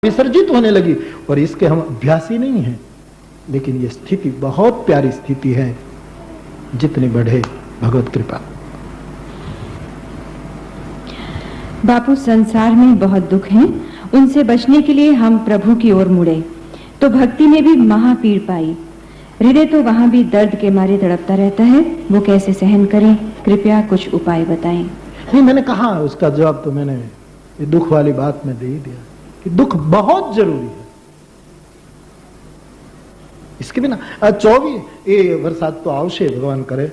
विसर्जित होने लगी और इसके हम अभ्यासी नहीं हैं। लेकिन ये स्थिति बहुत प्यारी स्थिति है, जितनी बढ़े भगवत कृपा। बापू, संसार में बहुत दुख हैं, उनसे बचने के लिए हम प्रभु की ओर मुड़े तो भक्ति में भी महापीड़ पाई। हृदय तो वहां भी दर्द के मारे तड़पता रहता है, वो कैसे सहन करें? कृपया कुछ उपाय बताएं। नहीं, मैंने कहा उसका जवाब तो मैंने ये दुख वाली बात में दे ही दिया कि दुख बहुत जरूरी है। इसके बिना 24 ये बरसात तो आवश्य भगवान करे,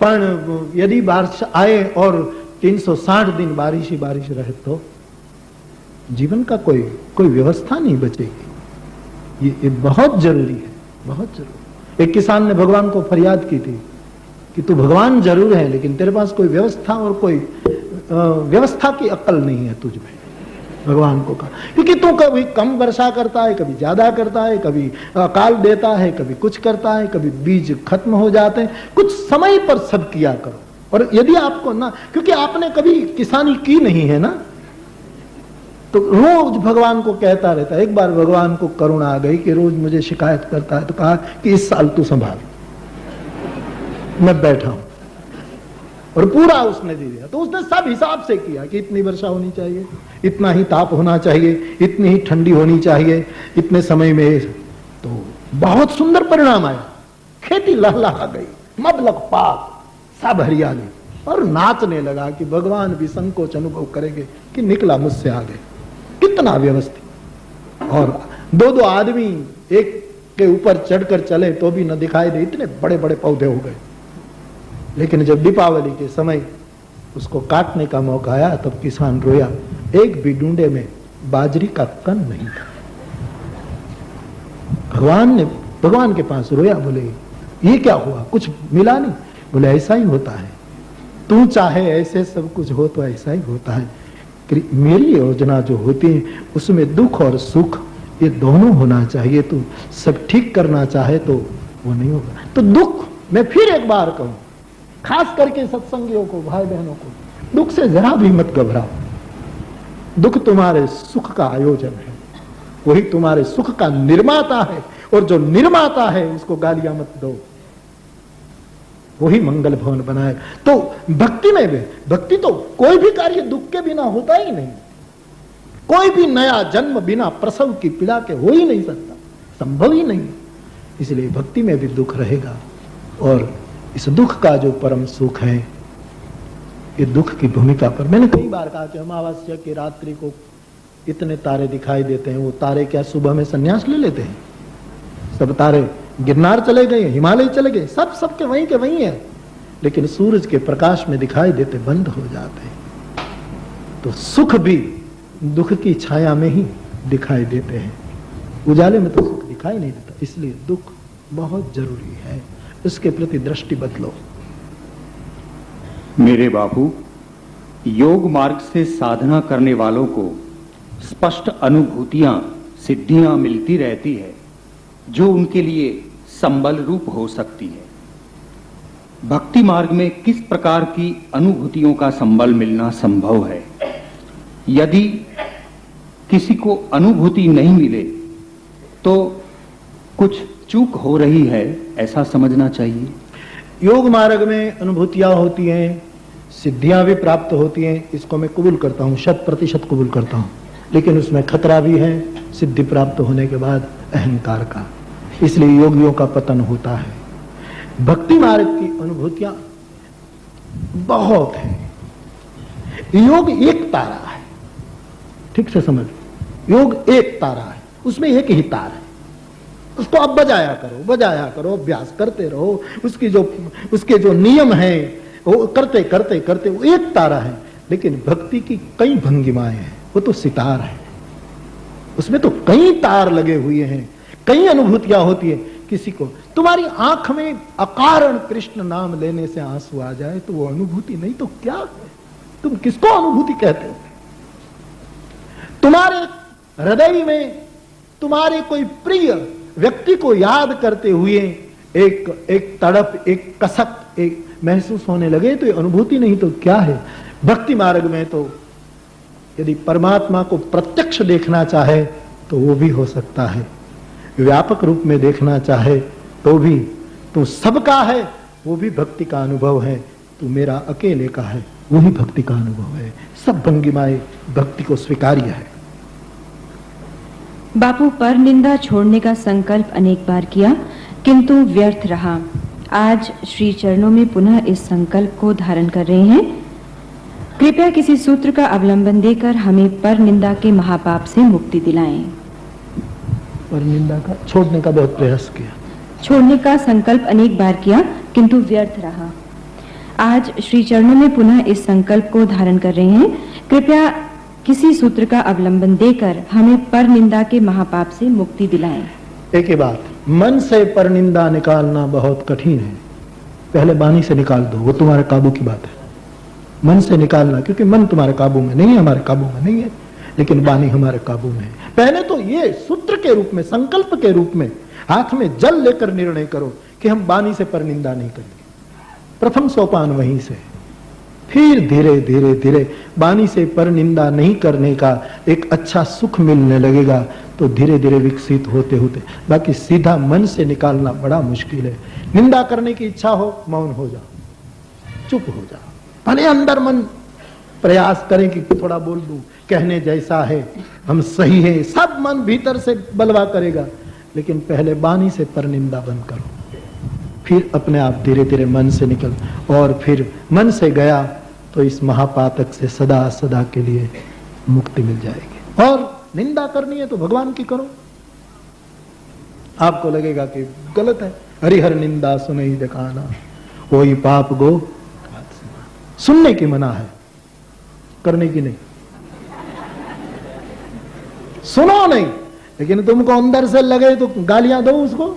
पर यदि बारिश आए और 360 दिन बारिश ही बारिश रहे तो जीवन का कोई व्यवस्था नहीं बचेगी। ये बहुत जरूरी है, बहुत जरूरी। एक किसान ने भगवान को फरियाद की थी कि तू भगवान जरूर है, लेकिन तेरे पास कोई व्यवस्था और कोई व्यवस्था की अक्ल नहीं है तुझ में। भगवान को कहा, क्योंकि तू कभी कम वर्षा करता है, कभी ज्यादा करता है, कभी अकाल देता है, कभी कुछ करता है, कभी बीज खत्म हो जाते हैं। कुछ समय पर सब किया करो। और यदि आपको ना, क्योंकि आपने कभी किसानी की नहीं है ना, तो रोज भगवान को कहता रहता है। एक बार भगवान को करुणा आ गई कि रोज मुझे शिकायत करता है, तो कहा कि इस साल तू संभाल, मैं बैठा हूं। और पूरा उसने दे दिया। तो उसने सब हिसाब से किया कि इतनी वर्षा होनी चाहिए, इतना ही ताप होना चाहिए, इतनी ही ठंडी होनी चाहिए, इतने समय में। तो बहुत सुंदर परिणाम आया। खेती लहलहा गई, मबलक पाक, सब हरियाली, और नाचने लगा कि भगवान भी संकोच अनुभव करेंगे कि निकला मुझसे आगे। कितना व्यवस्थित। और दो आदमी एक के ऊपर चढ़कर चले तो भी न दिखाई दे, इतने बड़े बड़े पौधे हो गए। लेकिन जब दीपावली के समय उसको काटने का मौका आया, तब किसान रोया। एक भी डूंडे में बाजरी का कण नहीं था। भगवान के पास रोया, बोले ये क्या हुआ, कुछ मिला नहीं? बोले ऐसा ही होता है, तू चाहे ऐसे सब कुछ हो तो ऐसा ही होता है। मेरी योजना जो होती है उसमें दुख और सुख ये दोनों होना चाहिए। तो सब ठीक करना चाहे तो वो नहीं होगा। तो दुख, मैं फिर एक बार कहूं, खास करके सत्संगियों को, भाई बहनों को, दुख से जरा भी मत घबराओ। दुख तुम्हारे सुख का आयोजन है, वही तुम्हारे सुख का निर्माता है। और जो निर्माता है उसको गालियां मत दो, वही मंगल भवन बनाए। तो भक्ति में भी, भक्ति तो कोई भी कार्य दुख के बिना होता ही नहीं। कोई भी नया जन्म बिना प्रसव की पीड़ा के हो ही नहीं सकता, संभव ही नहीं। इसलिए भक्ति में भी दुख रहेगा। और इस दुख का जो परम सुख है, ये दुख की भूमिका पर मैंने कई बार कहा कि अमावस्या की रात्रि को इतने तारे दिखाई देते हैं। वो तारे क्या सुबह में संन्यास ले लेते हैं? सब तारे गिरनार चले गए, हिमालय चले गए, सब सबके वहीं के वहीं है। लेकिन सूरज के प्रकाश में दिखाई देते, बंद हो जाते हैं। तो सुख भी दुख की छाया में ही दिखाई देते हैं, उजाले में तो सुख दिखाई नहीं देता। इसलिए दुख बहुत जरूरी है, उसके प्रति दृष्टि बदलो। मेरे बापू, योग मार्ग से साधना करने वालों को स्पष्ट अनुभूतियां, सिद्धियां मिलती रहती है जो उनके लिए संबल रूप हो सकती है। भक्ति मार्ग में किस प्रकार की अनुभूतियों का संबल मिलना संभव है? यदि किसी को अनुभूति नहीं मिले तो कुछ चूक हो रही है, ऐसा समझना चाहिए। योग मार्ग में अनुभूतियां होती हैं, सिद्धियां भी प्राप्त होती हैं, इसको मैं कबूल करता हूं, 100% कबूल करता हूं। लेकिन उसमें खतरा भी है सिद्धि प्राप्त होने के बाद अहंकार का। इसलिए योगियों का पतन होता है। भक्ति मार्ग की अनुभूतियां बहुत है। योग एक तारा है, ठीक से समझ। योग एक तारा है, उसमें एक ही तार है। उसको अब बजाया करो, अभ्यास करते रहो। उसके जो नियम हैं वो करते करते करते वो एक तारा है। लेकिन भक्ति की कई भंगिमाएं हैं, वो तो सितार है। उसमें तो कई तार लगे हुए हैं, कई अनुभूतियां होती है। किसी को तुम्हारी आंख में अकारण कृष्ण नाम लेने से आंसू आ जाए तो वो अनुभूति नहीं तो क्या है? तुम किसको अनुभूति कहते हो? तुम्हारे हृदय में तुम्हारे कोई प्रिय व्यक्ति को याद करते हुए एक तड़प, एक कसक, एक महसूस होने लगे तो ये अनुभूति नहीं तो क्या है? भक्ति मार्ग में तो यदि परमात्मा को प्रत्यक्ष देखना चाहे तो वो भी हो सकता है, व्यापक रूप में देखना चाहे तो भी। तू सबका है वो भी भक्ति का अनुभव है, तू मेरा अकेले का है वो भी भक्ति का अनुभव है। सब भंगिमाएं भक्ति को स्वीकार्य है। बापू पर निंदा छोड़ने का संकल्प अनेक बार किया किंतु व्यर्थ रहा। आज श्री चरणों में पुनः इस संकल्प को धारण कर रहे हैं। कृपया किसी सूत्र का अवलंबन देकर हमें पर निंदा के महापाप से मुक्ति दिलाएं। पर निंदा का छोड़ने का बहुत प्रयास किया, छोड़ने का संकल्प अनेक बार किया किंतु व्यर्थ रहा। आज श्री चरणों में पुनः इस संकल्प को धारण कर रहे हैं। कृपया किसी सूत्र का अवलंबन देकर हमें पर निंदा के महापाप से मुक्ति दिलाएं। एक ही बात, मन से पर निंदा निकालना बहुत कठिन है। पहले वाणी से निकाल दो, वो तुम्हारे काबू की बात है। मन से निकालना, क्योंकि मन तुम्हारे काबू में नहीं है, हमारे काबू में नहीं है, लेकिन वाणी हमारे काबू में है। पहले तो ये सूत्र के रूप में, संकल्प के रूप में हाथ में जल लेकर निर्णय करो कि हम वाणी से पर निंदा नहीं करेंगे। प्रथम सोपान वहीं से, फिर धीरे धीरे धीरे वाणी से पर निंदा नहीं करने का एक अच्छा सुख मिलने लगेगा, तो धीरे धीरे विकसित होते होते। बाकी सीधा मन से निकालना बड़ा मुश्किल है। निंदा करने की इच्छा हो, मौन हो जाओ, चुप हो जाओ। भले अंदर मन प्रयास करें कि थोड़ा बोल दूं, कहने जैसा है, हम सही है, सब मन भीतर से बलवा करेगा, लेकिन पहले वाणी से पर निंदा बंद करो, फिर अपने आप धीरे धीरे मन से निकल, और फिर मन से गया तो इस महापातक से सदा सदा के लिए मुक्ति मिल जाएगी। और निंदा करनी है तो भगवान की करो। आपको लगेगा कि गलत है, हरिहर निंदा सुनई दिखाना, वही पाप गो। सुनने की मना है, करने की नहीं। सुनो नहीं, लेकिन तुमको अंदर से लगे तो गालियां दो उसको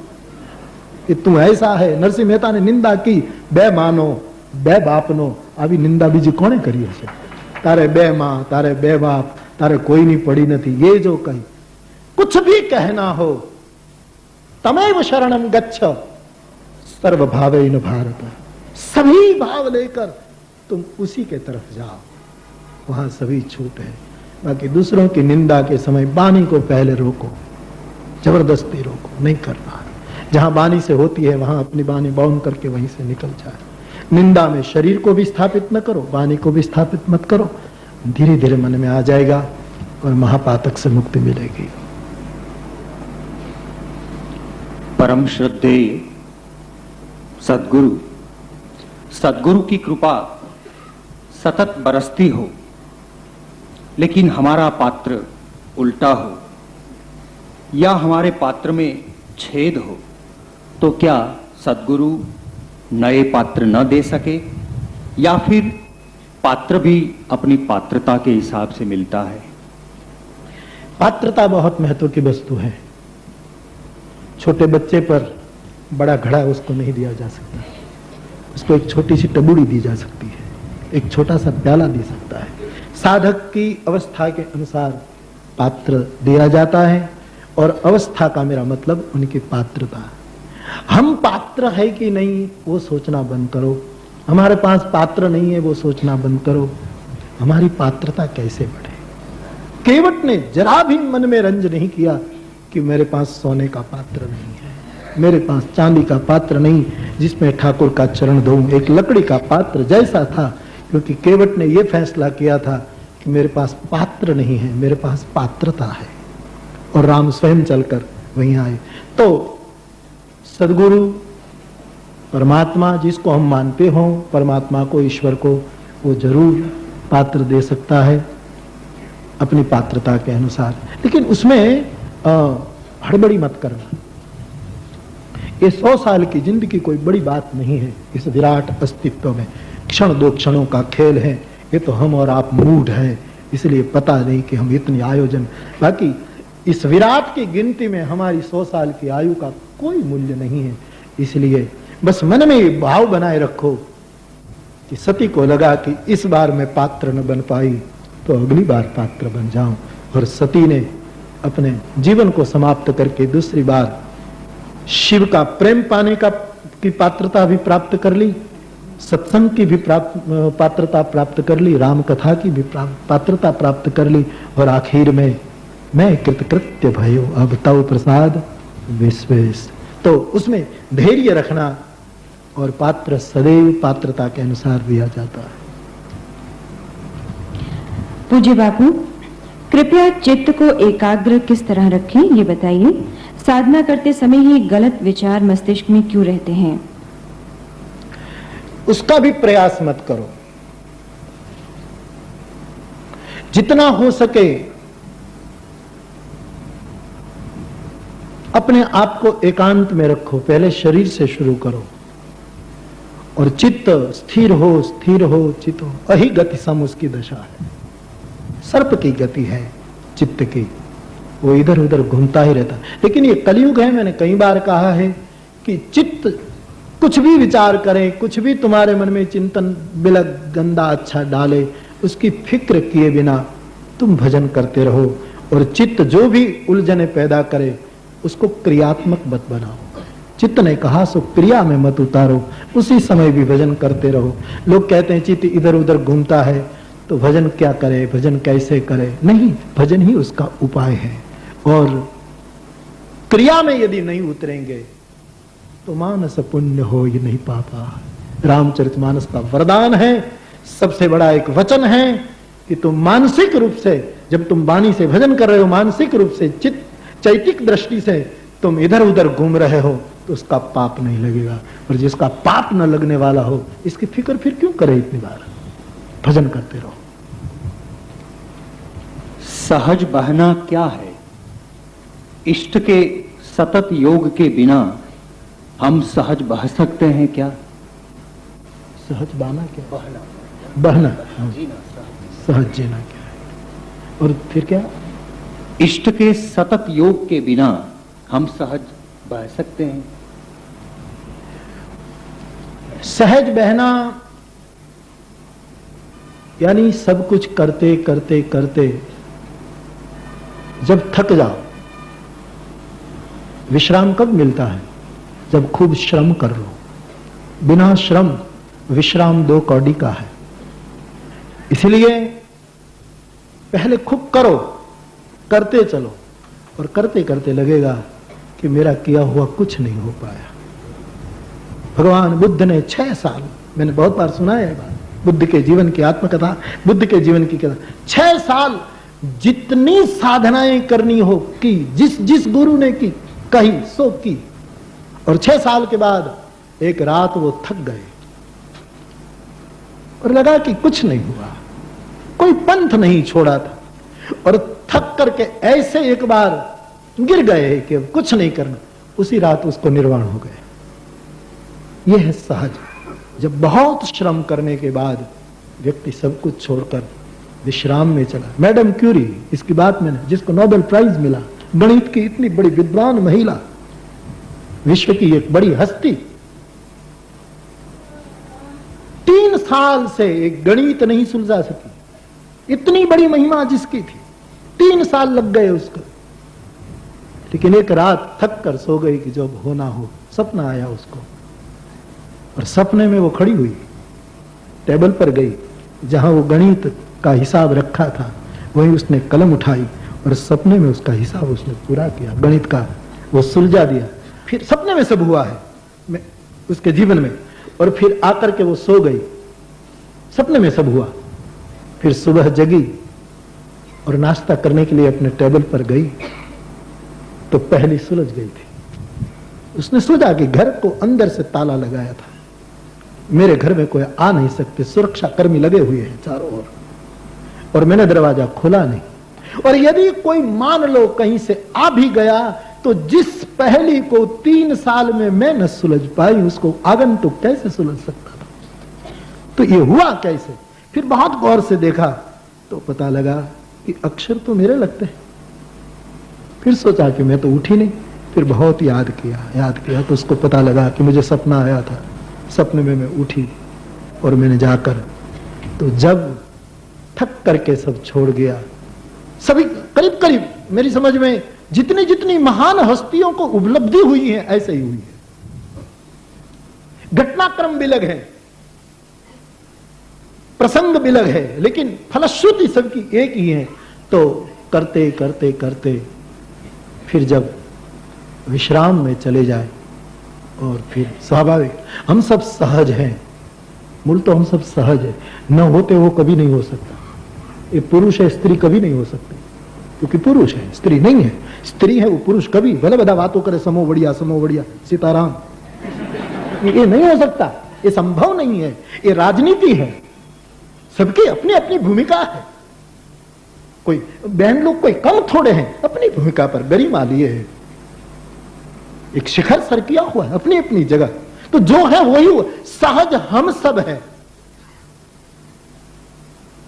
कि तू ऐसा है। नरसिंह मेहता ने निंदा की, बे मानो बे बापनो, अभी निंदा बीजी कोने करी है? तारे बे मां, तारे बे बाप, तारे कोई नहीं पड़ी नहीं। ये जो कही कुछ भी कहना हो, तमेव शरणम गच्छ सर्व भावेन भारत, सभी भाव लेकर तुम उसी के तरफ जाओ, वहां सभी छूट है। बाकी दूसरों की निंदा के समय वाणी को पहले रोको, जबरदस्ती रोको, नहीं करना। जहां वाणी से होती है वहां अपनी वाणी बाउंड करके वहीं से निकल जाए। निंदा में शरीर को भी स्थापित न करो, वाणी को भी स्थापित मत करो, धीरे धीरे मन में आ जाएगा और महापातक से मुक्ति मिलेगी। परम श्रद्धेय सद्गुरु, सद्गुरु की कृपा सतत बरसती हो, लेकिन हमारा पात्र उल्टा हो या हमारे पात्र में छेद हो, तो क्या सद्गुरु नए पात्र न दे सके, या फिर पात्र भी अपनी पात्रता के हिसाब से मिलता है? पात्रता बहुत महत्व की वस्तु है। छोटे बच्चे पर बड़ा घड़ा उसको नहीं दिया जा सकता, उसको एक छोटी सी टबूड़ी दी जा सकती है, एक छोटा सा प्याला दे सकता है। साधक की अवस्था के अनुसार पात्र दिया जाता है, और अवस्था का मेरा मतलब उनकी पात्रता। हम पात्र है कि नहीं वो सोचना बंद करो, हमारे पास पात्र नहीं है वो सोचना बंद करो, हमारी पात्रता कैसे बढ़े। केवट ने जरा भी मन में रंज नहीं किया कि मेरे पास सोने का पात्र नहीं है, मेरे पास चांदी का पात्र नहीं जिसमें ठाकुर का चरण धोऊं, एक लकड़ी का पात्र जैसा था, क्योंकि केवट ने यह फैसला किया था कि मेरे पास पात्र नहीं है, मेरे पास पात्रता है। और राम स्वयं चलकर वहीं आए। तो सदगुरु परमात्मा जिसको हम मानते हों, परमात्मा को, ईश्वर को, वो जरूर पात्र दे सकता है अपनी पात्रता के अनुसार, लेकिन उसमें हड़बड़ी मत करना। ये 100 साल की जिंदगी कोई बड़ी बात नहीं है इस विराट अस्तित्व में। क्षण दो क्षणों का खेल है। ये तो हम और आप मूड हैं, इसलिए पता नहीं कि हम इतनी आयोजन, बाकी इस विराट की गिनती में हमारी 100 साल की आयु का कोई मूल्य नहीं है। इसलिए बस मन में ये भाव बनाए रखो कि सती को लगा कि इस बार मैं पात्र न बन पाई तो अगली बार पात्र बन जाऊं, और सती ने अपने जीवन को समाप्त करके दूसरी बार शिव का प्रेम पाने का की पात्रता भी प्राप्त कर ली, सत्संग की भी पात्रता प्राप्त कर ली, राम कथा की भी पात्रता प्राप्त कर ली, और आखिर में मैं कृतकृत्य भयो अब तव प्रसाद विश्वेश। तो उसमें धैर्य रखना, और पात्र सदैव पात्रता के अनुसार दिया जाता है। पूज्य बापू, कृपया चित्त को एकाग्र किस तरह रखें ये बताइए। साधना करते समय ही गलत विचार मस्तिष्क में क्यों रहते हैं? उसका भी प्रयास मत करो। जितना हो सके अपने आप को एकांत में रखो। पहले शरीर से शुरू करो, और चित्त स्थिर हो चित्त हो। अहि गति सम उसकी दशा है। सर्प की गति है चित्त की, वो इधर उधर घूमता ही रहता। लेकिन ये कलयुग है, मैंने कई बार कहा है कि चित्त कुछ भी विचार करे, कुछ भी तुम्हारे मन में चिंतन बिलक गंदा अच्छा डाले, उसकी फिक्र किए बिना तुम भजन करते रहो। और चित्त जो भी उलझने पैदा करे उसको क्रियात्मक मत बनाओ। चित्त ने कहा सो क्रिया में मत उतारो, उसी समय भी भजन करते रहो। लोग कहते हैं चित्त इधर उधर घूमता है तो भजन क्या करे, भजन कैसे करे? नहीं, भजन ही उसका उपाय है। और क्रिया में यदि नहीं उतरेंगे तो मानस पुण्य हो ये नहीं पापा। रामचरितमानस का वरदान है, सबसे बड़ा एक वचन है कि तुम मानसिक रूप से, जब तुम वाणी से भजन कर रहे हो, मानसिक रूप से चैतिक दृष्टि से तुम इधर उधर घूम रहे हो तो उसका पाप नहीं लगेगा। और जिसका पाप न लगने वाला हो इसकी फिक्र फिर क्यों करे? इतनी बार भजन करते रहो। सहज बहना क्या है? इष्ट के सतत योग के बिना हम सहज बह सकते हैं क्या? सहज बहना क्या? बहना सहज जीना क्या है? और फिर क्या? इष्ट के सतत योग के बिना हम सहज बह सकते हैं। सहज बहना यानी सब कुछ करते करते करते जब थक जाओ। विश्राम कब मिलता है? जब खूब श्रम कर लो। बिना श्रम विश्राम 2 कौड़ी का है। इसलिए पहले खूब करो, करते चलो, और करते करते लगेगा कि मेरा किया हुआ कुछ नहीं हो पाया। भगवान बुद्ध ने 6 साल, मैंने बहुत बार सुना है बात, बुद्ध के जीवन की आत्मकथा, बुद्ध के जीवन की कथा, 6 साल जितनी साधनाएं करनी हो की, जिस गुरु ने की कही सो की। और 6 साल के बाद एक रात वो थक गए और लगा कि कुछ नहीं हुआ, कोई पंथ नहीं छोड़ा था, और थक करके ऐसे एक बार गिर गए कि कुछ नहीं करना। उसी रात उसको निर्वाण हो गया। यह है सहज। जब बहुत श्रम करने के बाद व्यक्ति सब कुछ छोड़कर विश्राम में चला। मैडम क्यूरी, इसकी बात मैंने, जिसको नोबेल प्राइज मिला, गणित की इतनी बड़ी विद्वान महिला, विश्व की एक बड़ी हस्ती, 3 साल से एक गणित नहीं सुलझा सकी। इतनी बड़ी महिमा जिसकी थी, 3 साल लग गए उसको। लेकिन एक रात थक कर सो गई कि जब होना हो, सपना आया उसको, और सपने में वो खड़ी हुई, टेबल पर गई, जहां वो गणित का हिसाब रखा था वहीं उसने कलम उठाई और सपने में उसका हिसाब उसने पूरा किया, गणित का वो सुलझा दिया। फिर सपने में सब हुआ है उसके जीवन में, और फिर आकर के वो सो गई, सपने में सब हुआ। फिर सुबह जगी और नाश्ता करने के लिए अपने टेबल पर गई तो पहली सुलझ गई थी। उसने सोचा कि घर को अंदर से ताला लगाया था, मेरे घर में कोई आ नहीं सकते, सुरक्षा कर्मी लगे हुए हैं चारों ओर, और मैंने दरवाजा खोला नहीं। और यदि कोई मान लो कहीं से आ भी गया तो जिस पहली को 3 साल में मैं न सुलझ पाई, उसको आगंतुक कैसे सुलझ सकता था? तो ये हुआ कैसे? फिर बहुत गौर से देखा तो पता लगा कि अक्षर तो मेरे लगते हैं। फिर सोचा कि मैं तो उठी नहीं। फिर बहुत याद किया तो उसको पता लगा कि मुझे सपना आया था, सपने में मैं उठी और मैंने जाकर, तो जब थक करके सब छोड़ गया, सभी करीब करीब मेरी समझ में जितनी जितनी महान हस्तियों को उपलब्धि हुई है ऐसे ही हुई है। घटनाक्रम भी अलग है, प्रसंग बिलग है, लेकिन फलश्रुति सबकी एक ही है। तो करते करते करते फिर जब विश्राम में चले जाए और फिर स्वाभाविक हम सब सहज हैं, मूल तो हम सब सहज है, न होते वो कभी नहीं हो सकता। ये पुरुष है, स्त्री कभी नहीं हो सकती, क्योंकि पुरुष है, स्त्री नहीं है। स्त्री है वो पुरुष कभी भले बदा बातों करे समो बढ़िया सीताराम, ये नहीं हो सकता, ये संभव नहीं है। ये राजनीति है, सबकी अपनी अपनी भूमिका है। कोई बहन लोग कोई कम थोड़े हैं, अपनी भूमिका पर गरिमा लिए है, एक शिखर सर किया हुआ है अपनी अपनी जगह। तो जो है वही सहज हम सब है।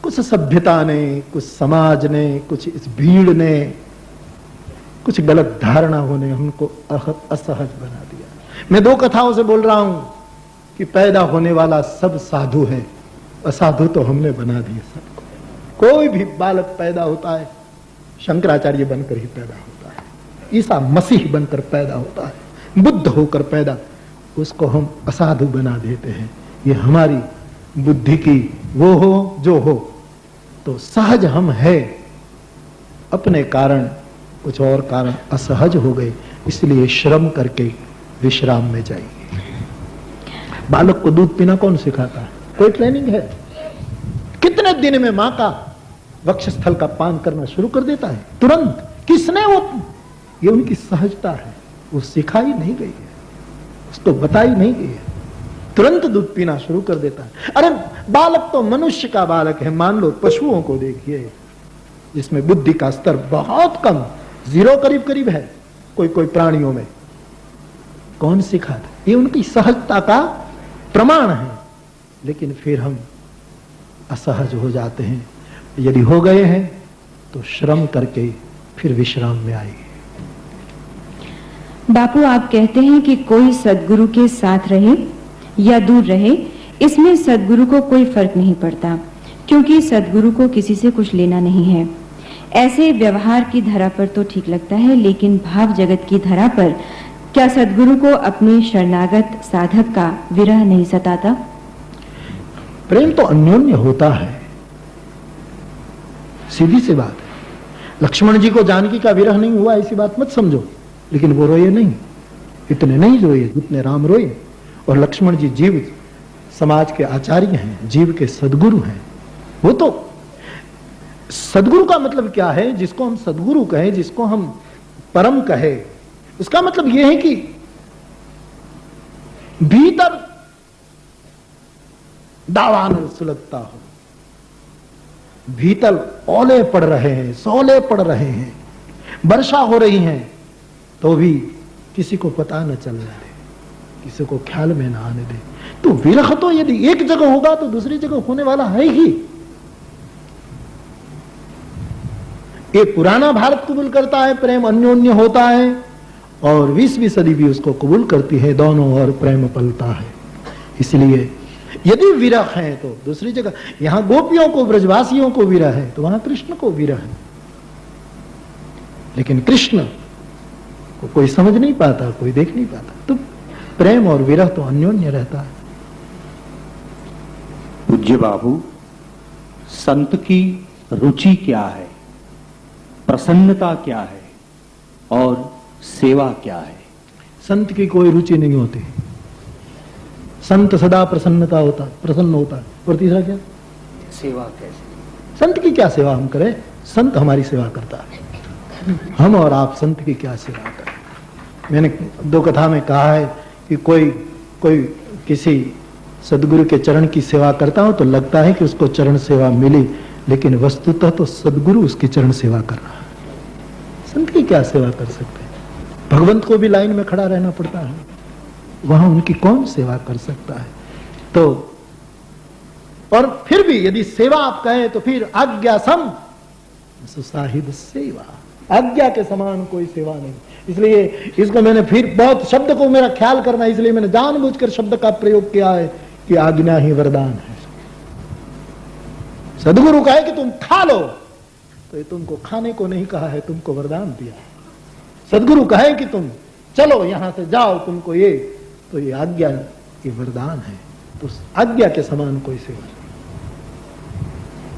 कुछ सभ्यता ने, कुछ समाज ने, कुछ इस भीड़ ने, कुछ गलत धारणा होने हमको असहज बना दिया। मैं दो कथाओं से बोल रहा हूं कि पैदा होने वाला सब साधु है, असाधु तो हमने बना दिए सबको। कोई भी बालक पैदा होता है शंकराचार्य बनकर ही पैदा होता है, ईसा मसीह बनकर पैदा होता है, बुद्ध होकर पैदा, उसको हम असाधु बना देते हैं। ये हमारी बुद्धि की वो हो जो हो। तो सहज हम है, अपने कारण कुछ और कारण असहज हो गए, इसलिए श्रम करके विश्राम में जाइए। बालक को दूध पीना कौन सिखाता है? कोई ट्रेनिंग है? कितने दिन में मां का वक्षस्थल का पान करना शुरू कर देता है तुरंत। किसने वो? ये उनकी सहजता है, वो सिखाई नहीं गई है, उसको बताई नहीं गई है, तुरंत दूध पीना शुरू कर देता है। अरे बालक तो मनुष्य का बालक है, मान लो पशुओं को देखिए जिसमें बुद्धि का स्तर बहुत कम, 0 करीब करीब है, कोई कोई प्राणियों में। कौन सिखाता? ये उनकी सहजता का प्रमाण है। लेकिन फिर हम असहज हो जाते हैं। यदि हो गए हैं तो श्रम करके फिर विश्राम में आइए। बापू, आप कहते हैं कि कोई सद्गुरु के साथ रहे या दूर रहे, इसमें सद्गुरु को कोई फर्क नहीं पड़ता, क्योंकि सद्गुरु को किसी से कुछ लेना नहीं है। ऐसे व्यवहार की धरा पर तो ठीक लगता है, लेकिन भाव जगत की धरा पर क्या सद्गुरु को अपने शरणागत साधक का विरह नहीं सताता? प्रेम तो अन्योन्य होता है, सीधी सी बात है। लक्ष्मण जी को जानकी का विरह नहीं हुआ ऐसी बात मत समझो, लेकिन वो रोए नहीं, इतने नहीं रोए जितने राम रोए। और लक्ष्मण जी जीव समाज के आचार्य हैं, जीव के सद्गुरु हैं। वो तो सद्गुरु का मतलब क्या है? जिसको हम सद्गुरु कहें, जिसको हम परम कहे, उसका मतलब यह है कि भीतर दावान सुलगता हो, भीतर ओले पड़ रहे हैं, सोले पड़ रहे हैं, वर्षा हो रही है तो भी किसी को पता न चलने दे, किसी को ख्याल में ना आने दे। तो विरह तो यदि एक जगह होगा तो दूसरी जगह होने वाला है ही। ये पुराना भारत कबूल करता है प्रेम अन्योन्य होता है, और 20वीं सदी भी उसको कबूल करती है, दोनों ओर प्रेम पलता है। इसलिए यदि विरह है तो दूसरी जगह, यहां गोपियों को, ब्रजवासियों को विरह है तो वहां कृष्ण को विरह है। लेकिन कृष्ण को कोई समझ नहीं पाता, कोई देख नहीं पाता, तो प्रेम और विरह तो अन्योन्य रहता है। पूज्य बाबू, संत की रुचि क्या है, प्रसन्नता क्या है और सेवा क्या है? संत की कोई रुचि नहीं होती, संत सदा प्रसन्न होता है। और तीसरा क्या? सेवा कैसे? संत की क्या सेवा हम करें? संत हमारी सेवा करता है, हम और आप संत की क्या सेवा करें? मैंने दो कथा में कहा है कि कोई किसी सदगुरु के चरण की सेवा करता हो तो लगता है कि उसको चरण सेवा मिली, लेकिन वस्तुतः तो सदगुरु उसकी चरण सेवा कर रहा है। संत की क्या सेवा कर सकते हैं? भगवंत को भी लाइन में खड़ा रहना पड़ता है, वहां उनकी कौन सेवा कर सकता है? तो और फिर भी यदि सेवा आप कहें तो फिर आज्ञा सम सुसाहिद सेवा, आज्ञा के समान कोई सेवा नहीं। इसलिए इसको मैंने फिर बहुत शब्द को मेरा ख्याल करना, इसलिए मैंने जानबूझकर शब्द का प्रयोग किया है कि आज्ञा ही वरदान है। सदगुरु कहे कि तुम खा लो तो ये तुमको खाने को नहीं कहा है, तुमको वरदान दिया है। सदगुरु कहे कि तुम चलो यहां से जाओ तुमको ये, तो ये आज्ञा ये वरदान है। तो आज्ञा के समान कोई सेवा नहीं।